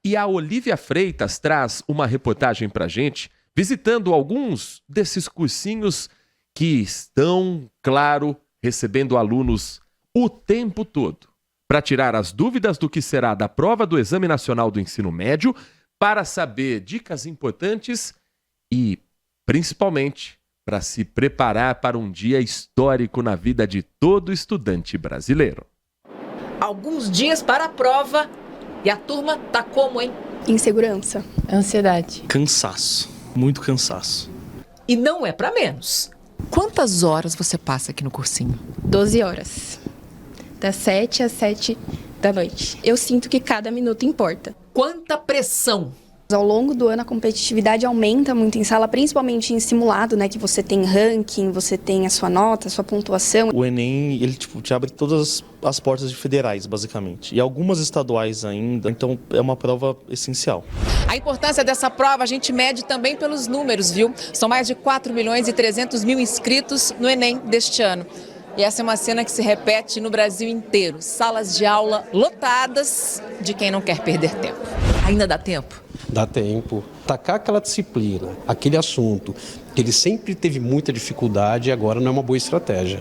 E a Olivia Freitas traz uma reportagem pra gente, visitando alguns desses cursinhos que estão, claro, recebendo alunos o tempo todo, para tirar as dúvidas do que será da prova do Exame Nacional do Ensino Médio, para saber dicas importantes e, principalmente, para se preparar para um dia histórico na vida de todo estudante brasileiro. Alguns dias para a prova e a turma tá como, hein? Insegurança. Ansiedade. Cansaço. Muito cansaço. E não é para menos. Quantas horas você passa aqui no cursinho? 12 horas. Das 7 às 7 da noite. Eu sinto que cada minuto importa. Quanta pressão! Ao longo do ano, a competitividade aumenta muito em sala, principalmente em simulado, né? Que você tem ranking, você tem a sua nota, a sua pontuação. O Enem, ele te abre todas as portas de federais, basicamente. E algumas estaduais ainda, então é uma prova essencial. A importância dessa prova a gente mede também pelos números, viu? São mais de 4.300.000 inscritos no Enem deste ano. E essa é uma cena que se repete no Brasil inteiro. Salas de aula lotadas de quem não quer perder tempo. Ainda dá tempo? Dá tempo. Tacar aquela disciplina, aquele assunto, que ele sempre teve muita dificuldade e agora não é uma boa estratégia.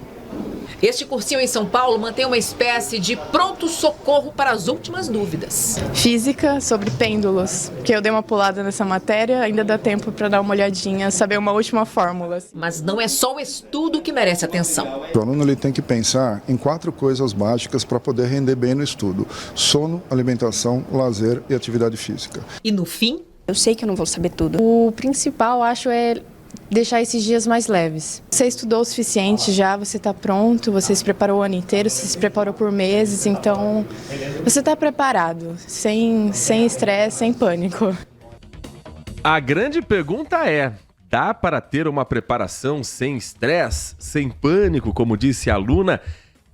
Este cursinho em São Paulo mantém uma espécie de pronto-socorro para as últimas dúvidas. Física sobre pêndulos, porque eu dei uma pulada nessa matéria, ainda dá tempo para dar uma olhadinha, saber uma última fórmula. Mas não é só o estudo que merece atenção. O aluno ele tem que pensar em 4 coisas básicas para poder render bem no estudo: sono, alimentação, lazer e atividade física. E no fim? Eu sei que eu não vou saber tudo. O principal, acho, é deixar esses dias mais leves. Você estudou o suficiente já, você está pronto, você se preparou o ano inteiro, você se preparou por meses, então você está preparado, sem estresse, sem pânico. A grande pergunta é: dá para ter uma preparação sem estresse, sem pânico, como disse a aluna?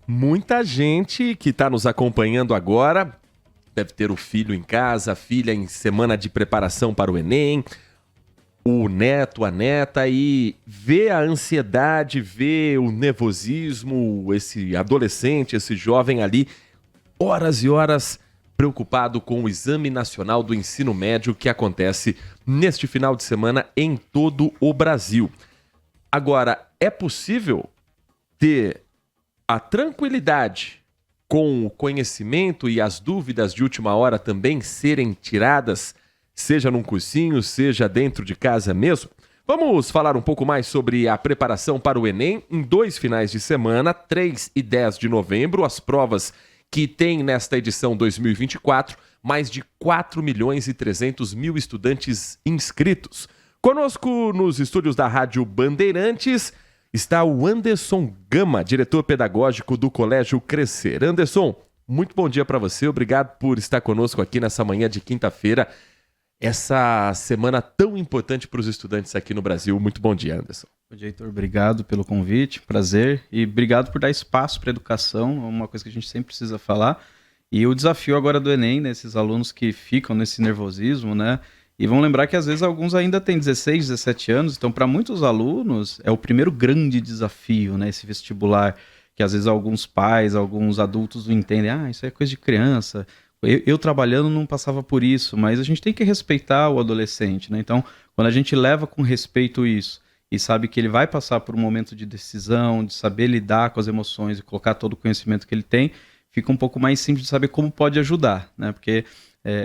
Muita gente que está nos acompanhando agora deve ter o filho em casa, a filha em semana de preparação para o Enem, o neto, a neta, e vê a ansiedade, vê o nervosismo, esse adolescente, esse jovem ali, horas e horas preocupado com o Exame Nacional do Ensino Médio que acontece neste final de semana em todo o Brasil. Agora, é possível ter a tranquilidade com o conhecimento e as dúvidas de última hora também serem tiradas, seja num cursinho, seja dentro de casa mesmo? Vamos falar um pouco mais sobre a preparação para o Enem em 2 finais de semana, 3 e 10 de novembro, as provas que tem nesta edição 2024, mais de 4.300.000 estudantes inscritos. Conosco nos estúdios da Rádio Bandeirantes está o Anderson Gama, diretor pedagógico do Colégio Crescer. Anderson, muito bom dia para você, obrigado por estar conosco aqui nessa manhã de quinta-feira, essa semana tão importante para os estudantes aqui no Brasil. Muito bom dia, Anderson. Bom dia, Heitor. Obrigado pelo convite, prazer. E obrigado por dar espaço para a educação, é uma coisa que a gente sempre precisa falar. E o desafio agora do Enem, né, esses alunos que ficam nesse nervosismo, né? E vamos lembrar que às vezes alguns ainda têm 16, 17 anos, então para muitos alunos é o primeiro grande desafio, né, esse vestibular, que às vezes alguns pais, alguns adultos não entendem, isso é coisa de criança. Eu trabalhando não passava por isso, mas a gente tem que respeitar o adolescente, né? Então, quando a gente leva com respeito isso e sabe que ele vai passar por um momento de decisão, de saber lidar com as emoções e colocar todo o conhecimento que ele tem, fica um pouco mais simples de saber como pode ajudar, né? Porque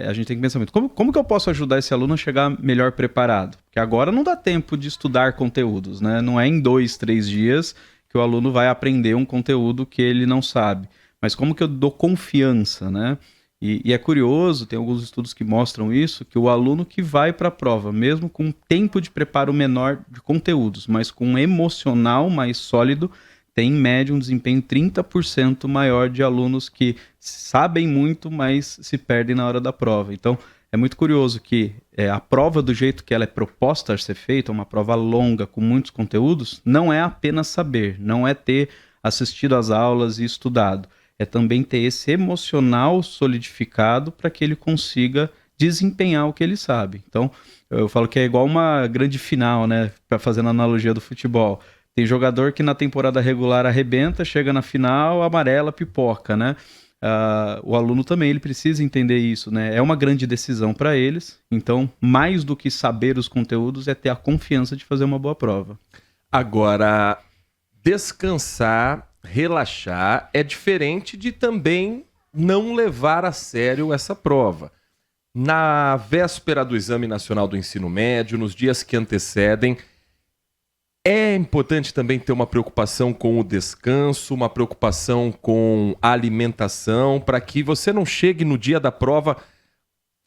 a gente tem que pensar muito, como que eu posso ajudar esse aluno a chegar melhor preparado? Porque agora não dá tempo de estudar conteúdos, né? Não é em 2, 3 dias que o aluno vai aprender um conteúdo que ele não sabe. Mas como que eu dou confiança, né? E é curioso, tem alguns estudos que mostram isso, que o aluno que vai para a prova, mesmo com um tempo de preparo menor de conteúdos, mas com um emocional mais sólido, tem em média um desempenho 30% maior de alunos que sabem muito, mas se perdem na hora da prova. Então, é muito curioso que a prova do jeito que ela é proposta a ser feita, uma prova longa, com muitos conteúdos, não é apenas saber, não é ter assistido às aulas e estudado. É também ter esse emocional solidificado para que ele consiga desempenhar o que ele sabe. Então, eu falo que é igual uma grande final, né? Para fazer a analogia do futebol. Tem jogador que na temporada regular arrebenta, chega na final, amarela, pipoca, né? o aluno também ele precisa entender isso, né? É uma grande decisão para eles, então mais do que saber os conteúdos é ter a confiança de fazer uma boa prova. Agora, descansar, relaxar é diferente de também não levar a sério essa prova. Na véspera do Exame Nacional do Ensino Médio, nos dias que antecedem, é importante também ter uma preocupação com o descanso, uma preocupação com a alimentação, para que você não chegue no dia da prova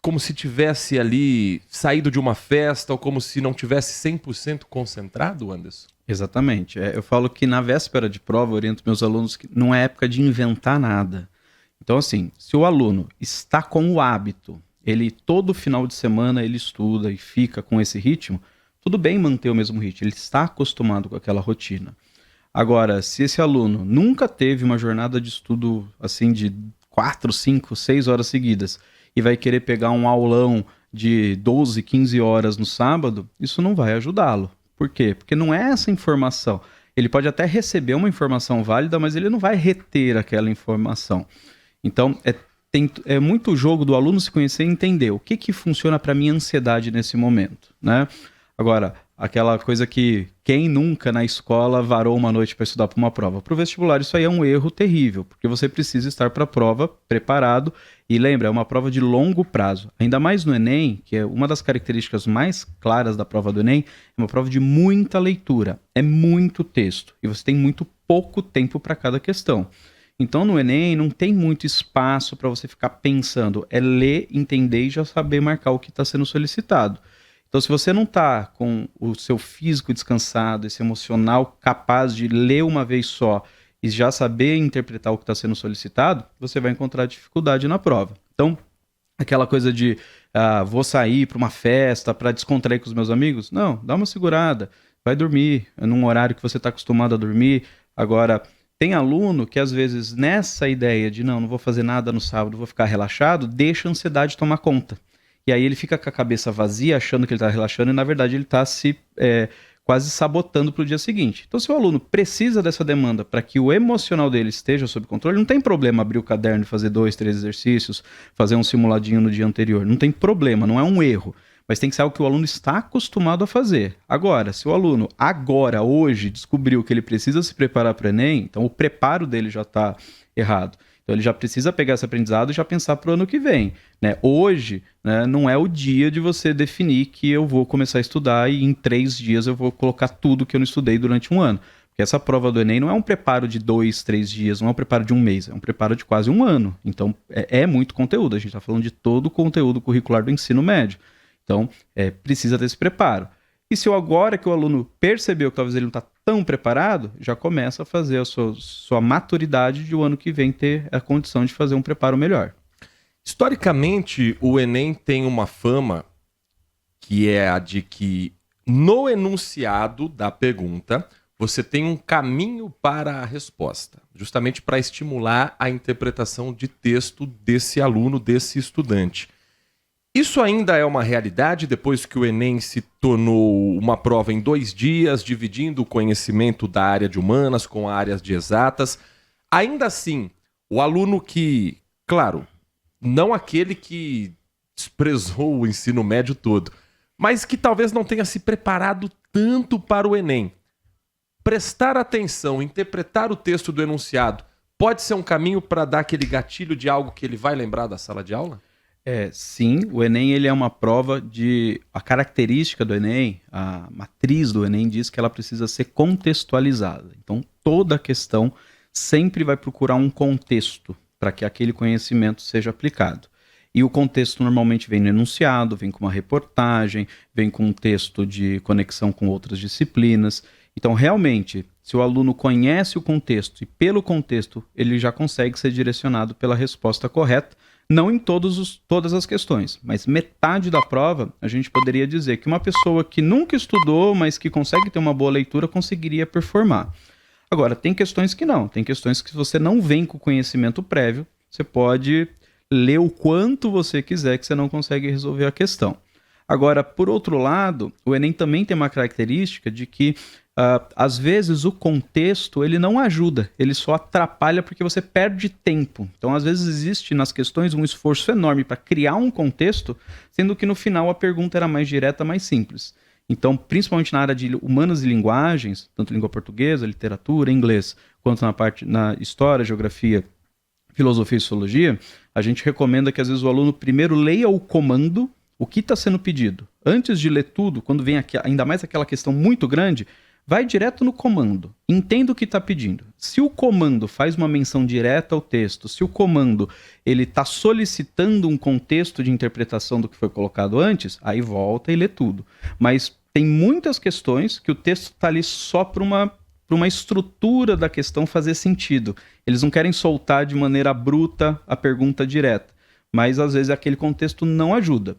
como se tivesse ali saído de uma festa ou como se não tivesse 100% concentrado, Anderson? Exatamente. Eu falo que na véspera de prova eu oriento meus alunos que não é época de inventar nada. Então, assim, se o aluno está com o hábito, ele todo final de semana ele estuda e fica com esse ritmo, tudo bem manter o mesmo ritmo, ele está acostumado com aquela rotina. Agora, se esse aluno nunca teve uma jornada de estudo assim de 4, 5, 6 horas seguidas e vai querer pegar um aulão de 12, 15 horas no sábado, isso não vai ajudá-lo. Por quê? Porque não é essa informação. Ele pode até receber uma informação válida, mas ele não vai reter aquela informação. Então, é muito o jogo do aluno se conhecer e entender o que funciona para minha ansiedade nesse momento, né? Agora, aquela coisa que quem nunca na escola varou uma noite para estudar para uma prova? Para o vestibular isso aí é um erro terrível, porque você precisa estar para a prova preparado e lembra, é uma prova de longo prazo. Ainda mais no Enem, que é uma das características mais claras da prova do Enem, é uma prova de muita leitura, é muito texto e você tem muito pouco tempo para cada questão. Então no Enem não tem muito espaço para você ficar pensando, é ler, entender e já saber marcar o que está sendo solicitado. Então se você não está com o seu físico descansado, esse emocional capaz de ler uma vez só e já saber interpretar o que está sendo solicitado, você vai encontrar dificuldade na prova. Então aquela coisa de vou sair para uma festa para descontrair com os meus amigos, não, dá uma segurada, vai dormir num horário que você está acostumado a dormir. Agora, tem aluno que às vezes nessa ideia de não vou fazer nada no sábado, vou ficar relaxado, deixa a ansiedade tomar conta. E aí ele fica com a cabeça vazia, achando que ele está relaxando e na verdade ele está se quase sabotando para o dia seguinte. Então se o aluno precisa dessa demanda para que o emocional dele esteja sob controle, não tem problema abrir o caderno e fazer 2, 3 exercícios, fazer um simuladinho no dia anterior. Não tem problema, não é um erro. Mas tem que ser algo que o aluno está acostumado a fazer. Agora, se o aluno hoje, descobriu que ele precisa se preparar para o Enem, então o preparo dele já está errado. Então ele já precisa pegar esse aprendizado e já pensar para o ano que vem, né? Hoje, né, não é o dia de você definir que eu vou começar a estudar e em 3 dias eu vou colocar tudo que eu não estudei durante um ano. Porque essa prova do Enem não é um preparo de 2, 3 dias, não é um preparo de um mês, é um preparo de quase um ano. Então é muito conteúdo, a gente está falando de todo o conteúdo curricular do ensino médio. Então, precisa ter esse preparo. E se agora que o aluno percebeu que talvez ele não está tão preparado, já começa a fazer a sua maturidade de o ano que vem ter a condição de fazer um preparo melhor. Historicamente, o Enem tem uma fama que é a de que no enunciado da pergunta você tem um caminho para a resposta, justamente para estimular a interpretação de texto desse aluno, desse estudante. Isso ainda é uma realidade depois que o Enem se tornou uma prova em 2 dias, dividindo o conhecimento da área de humanas com a área de exatas. Ainda assim, o aluno que, claro, não aquele que desprezou o ensino médio todo, mas que talvez não tenha se preparado tanto para o Enem, prestar atenção, interpretar o texto do enunciado, pode ser um caminho para dar aquele gatilho de algo que ele vai lembrar da sala de aula? Sim, o Enem ele é uma prova a característica do Enem, a matriz do Enem diz que ela precisa ser contextualizada. Então, toda questão sempre vai procurar um contexto para que aquele conhecimento seja aplicado. E o contexto normalmente vem no enunciado, vem com uma reportagem, vem com um texto de conexão com outras disciplinas. Então, realmente, se o aluno conhece o contexto e pelo contexto ele já consegue ser direcionado pela resposta correta, não em todas as questões, mas metade da prova, a gente poderia dizer que uma pessoa que nunca estudou, mas que consegue ter uma boa leitura, conseguiria performar. Agora, tem questões que não. Tem questões que você não vem com conhecimento prévio, você pode ler o quanto você quiser que você não consegue resolver a questão. Agora, por outro lado, o Enem também tem uma característica de que às vezes o contexto ele não ajuda, ele só atrapalha porque você perde tempo. Então, às vezes existe nas questões um esforço enorme para criar um contexto, sendo que no final a pergunta era mais direta, mais simples. Então, principalmente na área de humanas e linguagens, tanto língua portuguesa, literatura, inglês, quanto na história, geografia, filosofia e sociologia, a gente recomenda que às vezes o aluno primeiro leia o comando, o que está sendo pedido. Antes de ler tudo, quando vem ainda mais aquela questão muito grande, vai direto no comando, entenda o que está pedindo. Se o comando faz uma menção direta ao texto, se o comando ele está solicitando um contexto de interpretação do que foi colocado antes, aí volta e lê tudo. Mas tem muitas questões que o texto está ali só para uma estrutura da questão fazer sentido. Eles não querem soltar de maneira bruta a pergunta direta, mas às vezes aquele contexto não ajuda.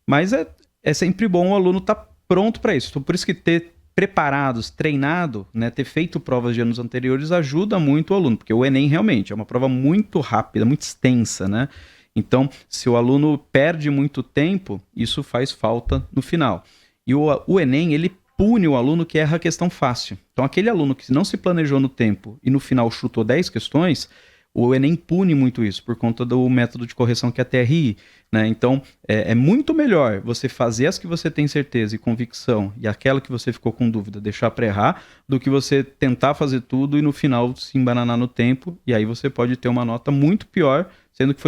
Mas é sempre bom o aluno estar pronto para isso. Então, por isso que ter preparados, treinado, né, ter feito provas de anos anteriores ajuda muito o aluno, porque o Enem realmente é uma prova muito rápida, muito extensa, né? Então, se o aluno perde muito tempo, isso faz falta no final. E o Enem, ele pune o aluno que erra a questão fácil. Então, aquele aluno que não se planejou no tempo e no final chutou 10 questões, o Enem pune muito isso, por conta do método de correção que é a TRI, né? Então, é muito melhor você fazer as que você tem certeza e convicção, e aquela que você ficou com dúvida, deixar para errar, do que você tentar fazer tudo e no final se embananar no tempo, e aí você pode ter uma nota muito pior, sendo que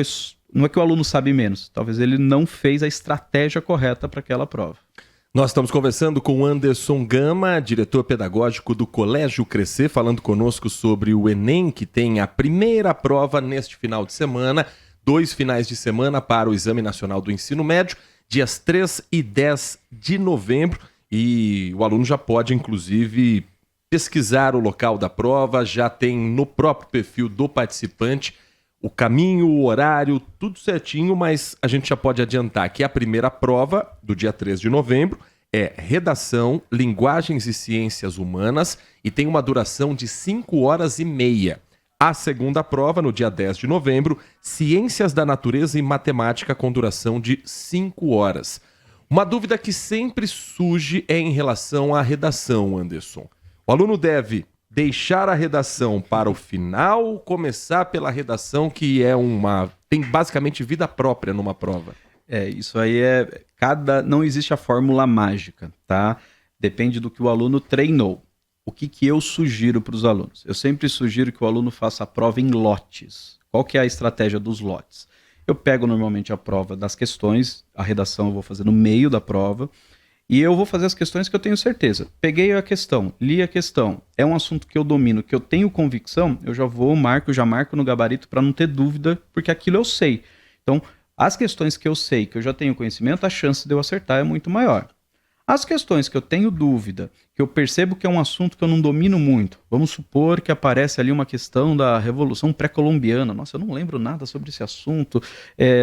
não é que o aluno sabe menos, talvez ele não fez a estratégia correta para aquela prova. Nós estamos conversando com o Anderson Gama, diretor pedagógico do Colégio Crescer, falando conosco sobre o Enem, que tem a primeira prova neste final de semana, 2 finais de semana para o Exame Nacional do Ensino Médio, dias 3 e 10 de novembro, e o aluno já pode, inclusive, pesquisar o local da prova, já tem no próprio perfil do participante o caminho, o horário, tudo certinho, mas a gente já pode adiantar que a primeira prova, do dia 3 de novembro, é Redação, Linguagens e Ciências Humanas e tem uma duração de 5 horas e meia. A segunda prova, no dia 10 de novembro, Ciências da Natureza e Matemática com duração de 5 horas. Uma dúvida que sempre surge é em relação à redação, Anderson. O aluno deve deixar a redação para o final, começar pela redação que tem basicamente vida própria numa prova. Isso aí não existe a fórmula mágica, tá? Depende do que o aluno treinou. O que eu sugiro para os alunos? Eu sempre sugiro que o aluno faça a prova em lotes. Qual que é a estratégia dos lotes? Eu pego normalmente a prova das questões, a redação eu vou fazer no meio da prova, e eu vou fazer as questões que eu tenho certeza. Peguei a questão, li a questão, é um assunto que eu domino, que eu tenho convicção, eu já marco no gabarito para não ter dúvida, porque aquilo eu sei. Então, as questões que eu sei, que eu já tenho conhecimento, a chance de eu acertar é muito maior. As questões que eu tenho dúvida, que eu percebo que é um assunto que eu não domino muito, vamos supor que aparece ali uma questão da Revolução Pré-Colombiana, nossa, eu não lembro nada sobre esse assunto,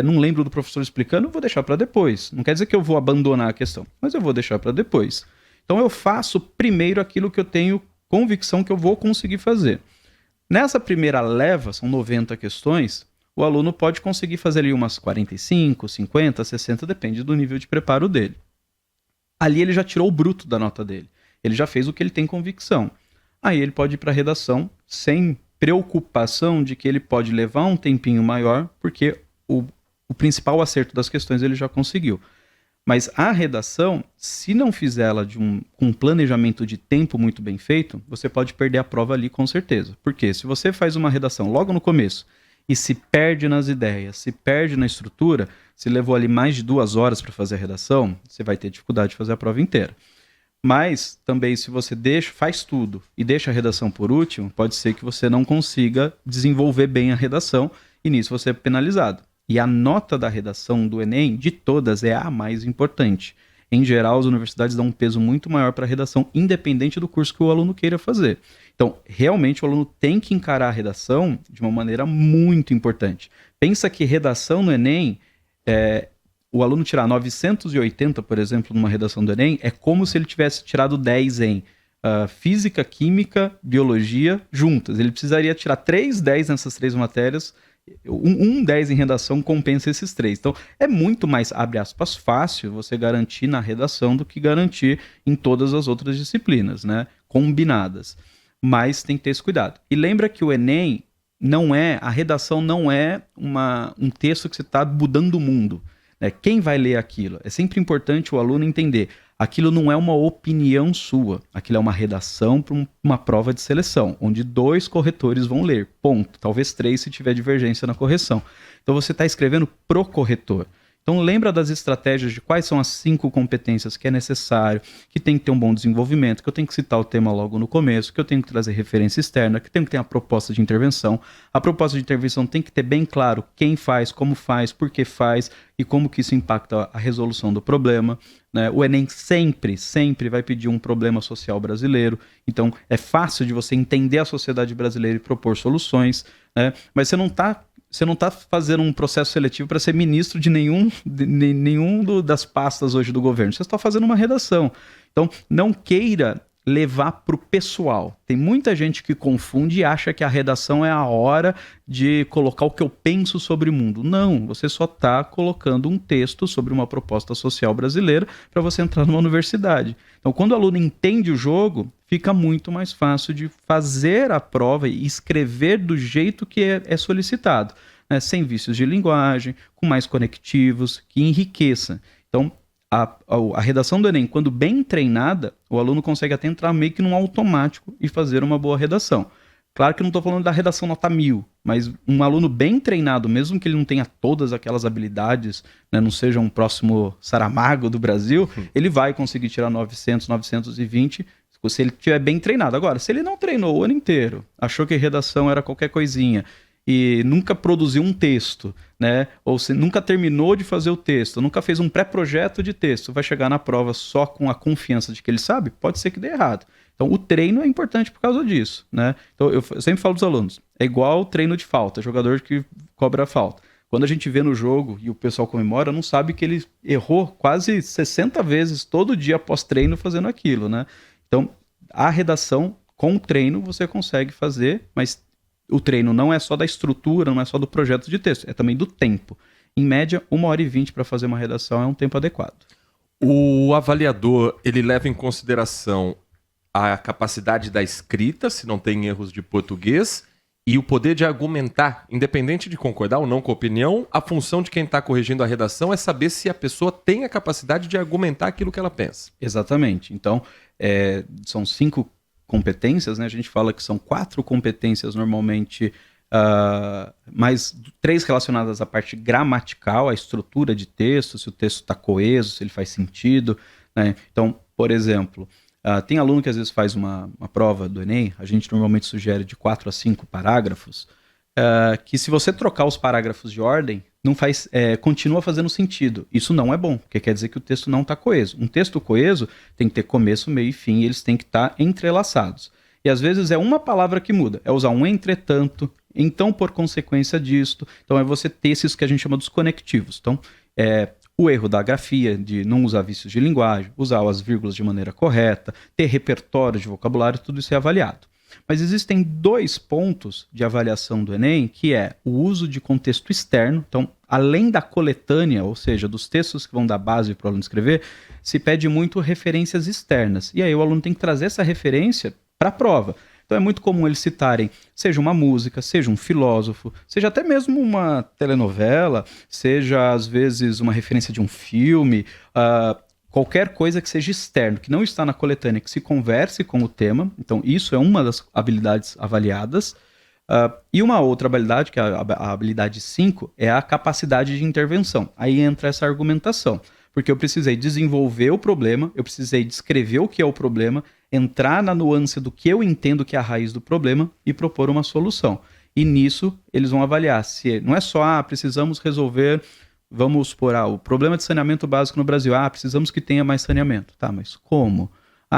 não lembro do professor explicando, eu vou deixar para depois. Não quer dizer que eu vou abandonar a questão, mas eu vou deixar para depois. Então eu faço primeiro aquilo que eu tenho convicção que eu vou conseguir fazer. Nessa primeira leva, são 90 questões, o aluno pode conseguir fazer ali umas 45, 50, 60, depende do nível de preparo dele. Ali ele já tirou o bruto da nota dele. Ele já fez o que ele tem convicção. Aí ele pode ir para a redação sem preocupação de que ele pode levar um tempinho maior, porque o principal acerto das questões ele já conseguiu. Mas a redação, se não fizer ela com um planejamento de tempo muito bem feito, você pode perder a prova ali com certeza. Porque se você faz uma redação logo no começo e se perde nas ideias, se perde na estrutura, se levou ali mais de 2 horas para fazer a redação, você vai ter dificuldade de fazer a prova inteira. Mas também se você faz tudo e deixa a redação por último, pode ser que você não consiga desenvolver bem a redação e nisso você é penalizado. E a nota da redação do Enem, de todas, é a mais importante. Em geral, as universidades dão um peso muito maior para a redação, independente do curso que o aluno queira fazer. Então, realmente, o aluno tem que encarar a redação de uma maneira muito importante. Pensa que redação no Enem, o aluno tirar 980, por exemplo, numa redação do Enem, é como se ele tivesse tirado 10 em física, química, biologia juntas. Ele precisaria tirar 3 10 nessas 3 matérias. Um 10 em redação compensa esses 3. Então, é muito mais, abre aspas, fácil você garantir na redação do que garantir em todas as outras disciplinas, né? combinadas. Mas tem que ter esse cuidado. E lembra que o Enem a redação não é um texto que você está mudando o mundo. Né? Quem vai ler aquilo? É sempre importante o aluno entender. Aquilo não é uma opinião sua. Aquilo é uma redação para uma prova de seleção, onde 2 corretores vão ler. Ponto. Talvez 3 se tiver divergência na correção. Então você está escrevendo pro corretor. Então lembra das estratégias de quais são as 5 competências que é necessário, que tem que ter um bom desenvolvimento, que eu tenho que citar o tema logo no começo, que eu tenho que trazer referência externa, que tenho que ter uma proposta de intervenção. A proposta de intervenção tem que ter bem claro quem faz, como faz, por que faz e como que isso impacta a resolução do problema. Né? O Enem sempre vai pedir um problema social brasileiro, então é fácil de você entender a sociedade brasileira e propor soluções, né? Mas você não está fazendo um processo seletivo para ser ministro de nenhum das pastas hoje do governo. Você está fazendo uma redação. Então, não queira levar para o pessoal. Tem muita gente que confunde e acha que a redação é a hora de colocar o que eu penso sobre o mundo. Não, você só está colocando um texto sobre uma proposta social brasileira para você entrar numa universidade. Então, quando o aluno entende o jogo, fica muito mais fácil de fazer a prova e escrever do jeito que é solicitado, né? Sem vícios de linguagem, com mais conectivos, que enriqueça. Então, a redação do Enem, quando bem treinada, o aluno consegue até entrar meio que num automático e fazer uma boa redação. Claro que eu não estou falando da redação nota 1000, mas um aluno bem treinado, mesmo que ele não tenha todas aquelas habilidades, né, não seja um próximo Saramago do Brasil, ele vai conseguir tirar 900, 920, se ele estiver bem treinado. Agora, se ele não treinou o ano inteiro, achou que redação era qualquer coisinha, e nunca produziu um texto, né? Ou se nunca terminou de fazer o texto, nunca fez um pré-projeto de texto, vai chegar na prova só com a confiança de que ele sabe, pode ser que dê errado. Então, o treino é importante por causa disso, né? Então, eu sempre falo dos alunos, é igual treino de falta, jogador que cobra a falta. Quando a gente vê no jogo e o pessoal comemora, não sabe que ele errou quase 60 vezes todo dia após treino fazendo aquilo, né? Então, a redação, com o treino, você consegue fazer, mas o treino não é só da estrutura, não é só do projeto de texto, é também do tempo. Em média, 1h20 para fazer uma redação é um tempo adequado. O avaliador, ele leva em consideração a capacidade da escrita, se não tem erros de português, e o poder de argumentar, independente de concordar ou não com a opinião, a função de quem está corrigindo a redação é saber se a pessoa tem a capacidade de argumentar aquilo que ela pensa. Exatamente. Então, são 5 competências, né? A gente fala que são 4 competências normalmente, mais 3 relacionadas à parte gramatical, à estrutura de texto, se o texto está coeso, se ele faz sentido, né? Então, por exemplo, tem aluno que às vezes faz uma prova do Enem, a gente normalmente sugere de 4 a 5 parágrafos, que se você trocar os parágrafos de ordem, continua fazendo sentido. Isso não é bom, porque quer dizer que o texto não está coeso. Um texto coeso tem que ter começo, meio e fim, e eles têm que estar entrelaçados. E às vezes é uma palavra que muda, é usar um entretanto, então por consequência disto. Então é você ter esses que a gente chama dos conectivos. Então, o erro da grafia, de não usar vícios de linguagem, usar as vírgulas de maneira correta, ter repertório de vocabulário, tudo isso é avaliado. Mas existem 2 pontos de avaliação do Enem, que é o uso de contexto externo. Então, além da coletânea, ou seja, dos textos que vão dar base para o aluno escrever, se pede muito referências externas. E aí o aluno tem que trazer essa referência para a prova. Então é muito comum eles citarem, seja uma música, seja um filósofo, seja até mesmo uma telenovela, seja às vezes uma referência de um filme, qualquer coisa que seja externo, que não está na coletânea, que se converse com o tema. Então, isso é uma das habilidades avaliadas. E uma outra habilidade, que é a habilidade 5, é a capacidade de intervenção. Aí entra essa argumentação, porque eu precisei desenvolver o problema, eu precisei descrever o que é o problema, entrar na nuance do que eu entendo que é a raiz do problema e propor uma solução. E nisso, eles vão avaliar se não é só, precisamos resolver... Vamos supor, o problema de saneamento básico no Brasil. Precisamos que tenha mais saneamento. Tá, mas como?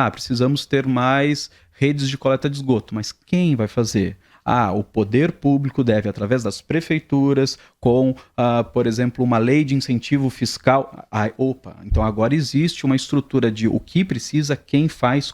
Precisamos ter mais redes de coleta de esgoto. Mas quem vai fazer? O poder público deve, através das prefeituras, com, por exemplo, uma lei de incentivo fiscal. Então agora existe uma estrutura de o que precisa, quem faz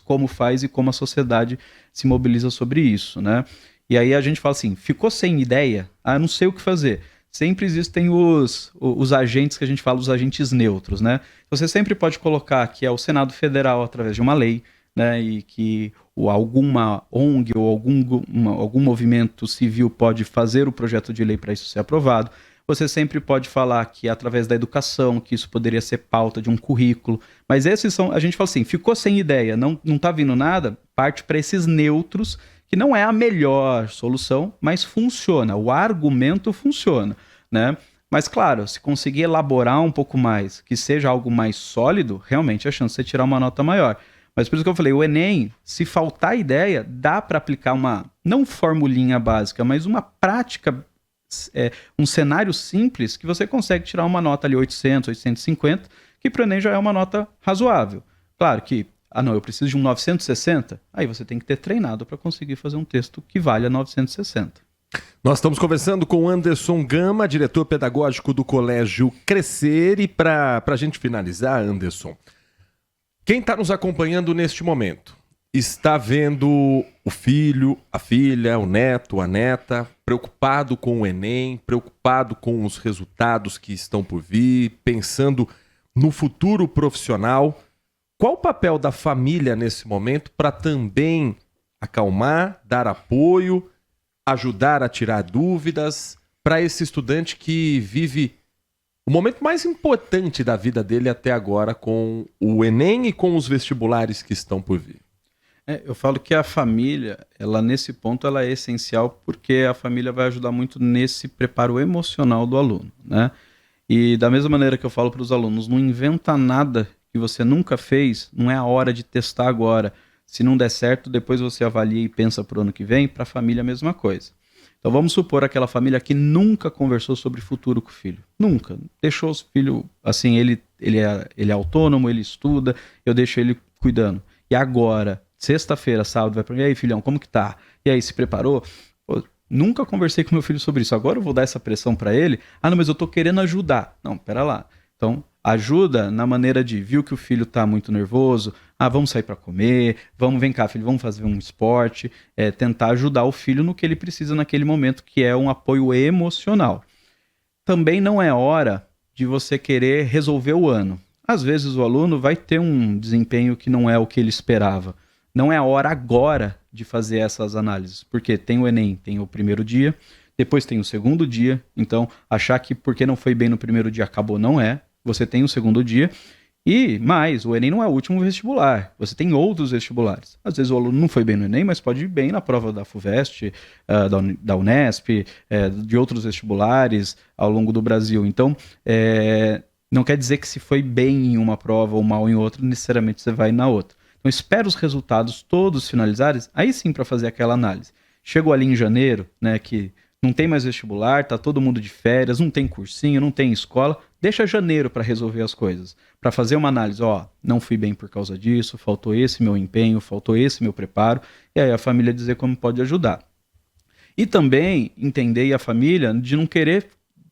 e como a sociedade se mobiliza sobre isso, né? E aí a gente fala assim, ficou sem ideia? Não sei o que fazer. Sempre existem os agentes que a gente fala, os agentes neutros, né? Você sempre pode colocar que é o Senado Federal através de uma lei, né? E que ou alguma ONG ou algum movimento civil pode fazer o projeto de lei para isso ser aprovado. Você sempre pode falar que através da educação, que isso poderia ser pauta de um currículo. Mas esses são, a gente fala assim, ficou sem ideia, não está vindo nada, parte para esses neutros, que não é a melhor solução, mas funciona, o argumento funciona, né? Mas claro, se conseguir elaborar um pouco mais, que seja algo mais sólido, realmente a chance de você tirar uma nota maior. Mas por isso que eu falei, o Enem, se faltar ideia, dá para aplicar uma, não formulinha básica, mas uma prática, um cenário simples que você consegue tirar uma nota ali 800, 850, que para o Enem já é uma nota razoável. Claro que, eu preciso de um 960, aí você tem que ter treinado para conseguir fazer um texto que valha 960. Nós estamos conversando com Anderson Gama, diretor pedagógico do Colégio Crescer. E para a gente finalizar, Anderson, quem está nos acompanhando neste momento está vendo o filho, a filha, o neto, a neta, preocupado com o Enem, preocupado com os resultados que estão por vir, pensando no futuro profissional. Qual o papel da família nesse momento para também acalmar, dar apoio, ajudar a tirar dúvidas para esse estudante que vive o momento mais importante da vida dele até agora com o Enem e com os vestibulares que estão por vir? Eu falo que a família, ela nesse ponto, ela é essencial porque a família vai ajudar muito nesse preparo emocional do aluno, né? E da mesma maneira que eu falo para os alunos, não inventa nada que você nunca fez, não é a hora de testar agora. Se não der certo, depois você avalia e pensa para o ano que vem. Para a família a mesma coisa. Então vamos supor aquela família que nunca conversou sobre futuro com o filho. Nunca. Deixou o filho, assim, ele é autônomo, ele estuda, eu deixo ele cuidando. E agora, sexta-feira, sábado, vai para mim, e aí filhão, como que tá? E aí, se preparou? Pô, nunca conversei com meu filho sobre isso. Agora eu vou dar essa pressão para ele? Não, mas eu tô querendo ajudar. Não, pera lá. Então, ajuda na maneira de, viu que o filho tá muito nervoso, vamos sair para comer, vem cá filho, vamos fazer um esporte, tentar ajudar o filho no que ele precisa naquele momento, que é um apoio emocional. Também não é hora de você querer resolver o ano. Às vezes o aluno vai ter um desempenho que não é o que ele esperava. Não é a hora agora de fazer essas análises, porque tem o Enem, tem o primeiro dia, depois tem o segundo dia, então achar que porque não foi bem no primeiro dia acabou, não é. Você tem o segundo dia, e mais, o Enem não é o último vestibular, você tem outros vestibulares. Às vezes o aluno não foi bem no Enem, mas pode ir bem na prova da FUVEST, da Unesp, de outros vestibulares ao longo do Brasil. Então, não quer dizer que se foi bem em uma prova ou mal em outra, necessariamente você vai na outra. Então, espera os resultados todos finalizarem, aí sim para fazer aquela análise. Chegou ali em janeiro, né, que não tem mais vestibular, tá todo mundo de férias, não tem cursinho, não tem escola, deixa janeiro para resolver as coisas, para fazer uma análise, não fui bem por causa disso, faltou esse meu empenho, faltou esse meu preparo, e aí a família dizer como pode ajudar. E também entender, e a família, de não querer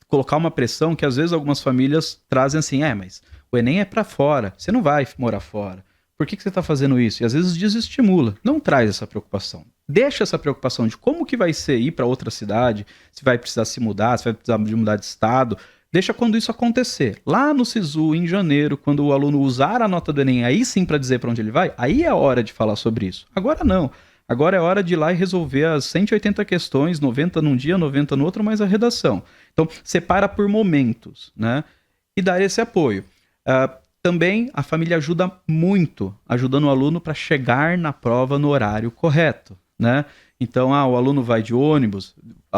colocar uma pressão que às vezes algumas famílias trazem assim, mas o Enem é para fora, você não vai morar fora. Por que você está fazendo isso? E às vezes desestimula, não traz essa preocupação. Deixa essa preocupação de como que vai ser ir para outra cidade, se vai precisar se mudar, se vai precisar de mudar de estado. Deixa quando isso acontecer. Lá no SISU, em janeiro, quando o aluno usar a nota do Enem, aí sim para dizer para onde ele vai, aí é a hora de falar sobre isso. Agora não. Agora é hora de ir lá e resolver as 180 questões, 90 num dia, 90 no outro, mais a redação. Então, separa por momentos, né? E dar esse apoio. Também a família ajuda muito, ajudando o aluno para chegar na prova no horário correto, né? Então, o aluno vai de ônibus,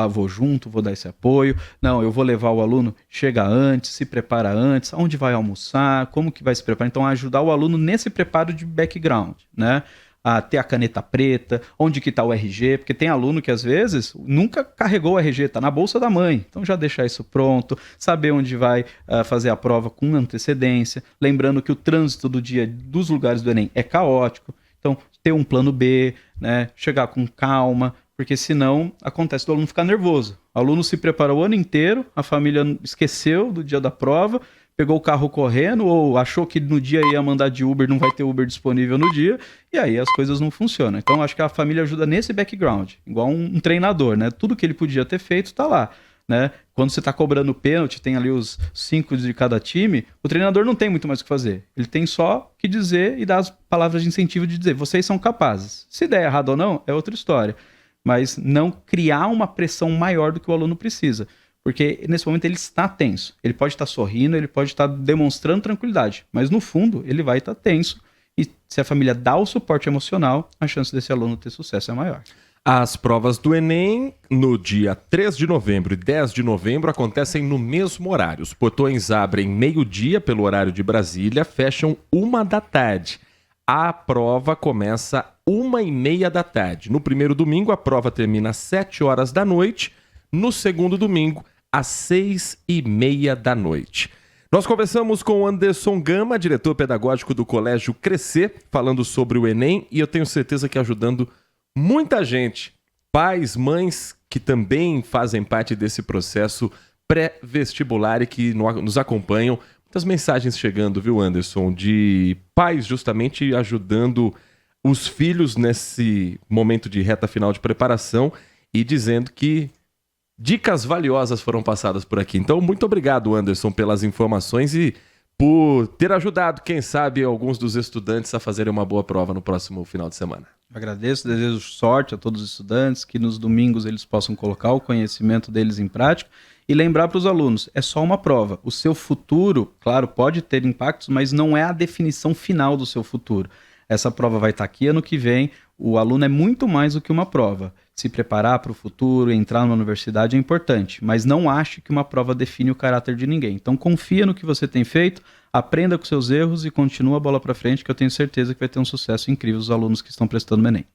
vou junto, vou dar esse apoio. Não, eu vou levar o aluno, chega antes, se prepara antes, onde vai almoçar, como que vai se preparar. Então, ajudar o aluno nesse preparo de background, né? A ter a caneta preta, onde que está o RG, porque tem aluno que às vezes nunca carregou o RG, está na bolsa da mãe, então já deixar isso pronto, saber onde vai fazer a prova com antecedência, lembrando que o trânsito do dia dos lugares do Enem é caótico, então ter um plano B, né, chegar com calma, porque senão acontece do aluno ficar nervoso. O aluno se preparou o ano inteiro, a família esqueceu do dia da prova, pegou o carro correndo ou achou que no dia ia mandar de Uber, não vai ter Uber disponível no dia, e aí as coisas não funcionam. Então, acho que a família ajuda nesse background, igual um treinador, né? Tudo que ele podia ter feito está lá. né? Quando você está cobrando pênalti, tem ali os 5 de cada time, o treinador não tem muito mais o que fazer. Ele tem só que dizer e dar as palavras de incentivo de dizer, vocês são capazes. Se der errado ou não, é outra história. Mas não criar uma pressão maior do que o aluno precisa. Porque nesse momento ele está tenso. Ele pode estar sorrindo, ele pode estar demonstrando tranquilidade. Mas no fundo, ele vai estar tenso. E se a família dá o suporte emocional, a chance desse aluno ter sucesso é maior. As provas do Enem, no dia 3 de novembro e 10 de novembro, acontecem no mesmo horário. Os portões abrem meio-dia pelo horário de Brasília, fecham 1 da tarde. A prova começa 1h30 da tarde. No primeiro domingo, a prova termina às 7 horas da noite. No segundo domingo, às 6h30 da noite. Nós conversamos com o Anderson Gama, diretor pedagógico do Colégio Crescer, falando sobre o Enem, e eu tenho certeza que ajudando muita gente, pais, mães que também fazem parte desse processo pré-vestibular e que nos acompanham. Muitas mensagens chegando, viu, Anderson, de pais justamente ajudando os filhos nesse momento de reta final de preparação e dizendo que dicas valiosas foram passadas por aqui. Então, muito obrigado, Anderson, pelas informações e por ter ajudado, quem sabe, alguns dos estudantes a fazerem uma boa prova no próximo final de semana. Agradeço, desejo sorte a todos os estudantes, que nos domingos eles possam colocar o conhecimento deles em prática e lembrar para os alunos, é só uma prova. O seu futuro, claro, pode ter impactos, mas não é a definição final do seu futuro. Essa prova vai estar aqui ano que vem, o aluno é muito mais do que uma prova. Se preparar para o futuro, entrar numa universidade é importante, mas não ache que uma prova define o caráter de ninguém. Então confia no que você tem feito, aprenda com seus erros e continua a bola para frente, que eu tenho certeza que vai ter um sucesso incrível os alunos que estão prestando o Enem.